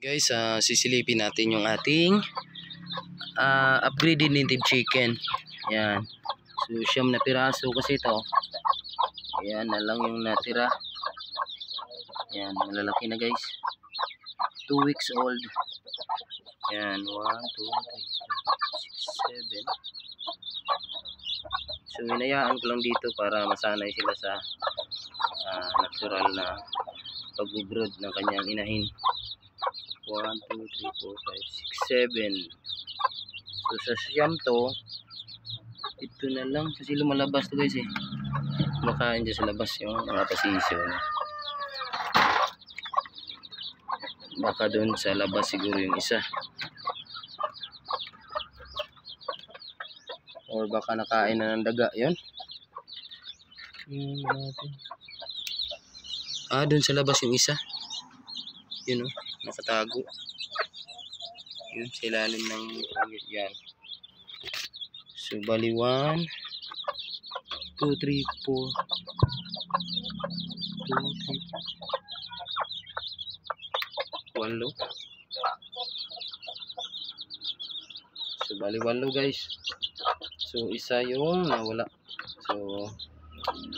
Guys, sisilipin natin yung ating upgraded native chicken. Yan. So, siyam na piraso kasi ito. Yan na lang yung natira. Yan, malalaki na guys. 2 weeks old. Yan, 1, 2, 3, 4, 6, 7. So, hinayaan ko lang dito para masanay sila sa natural na pag-brood ng kanyang inahin. 1, 2, 3, 4, 5, 6, 7. So sa siyam to, ito na lang kasi lumalabas to guys eh. Makain dyan sa labas yung mga pasisyo. Baka doon sa labas siguro yung isa. Or baka nakain na ng daga yun. Doon sa labas yung isa. Yun o, nakatago. Yun sa ilalim ng yan. So bali 1, 2, 3, 4, 2, 3, 8. So bali 8 guys. So isa yung nawala. So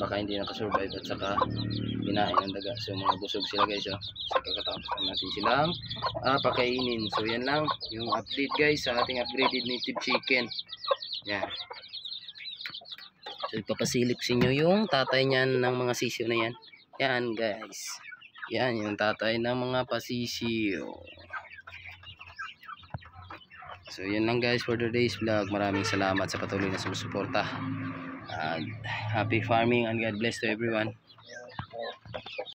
baka hindi nakasurvive at saka binain ng daga. So mga busog sila guys. So kakatapos natin silang pakainin. So yan lang yung update guys sa ating upgraded native chicken. Yan. So ipapasilip sa inyo yung tatay niyan ng mga sisyo na yan. Yan guys. Yan yung tatay ng mga pasisyo. So yan lang guys for today's vlog. Maraming salamat sa patuloy na sumusuporta. Happy farming and God bless to everyone.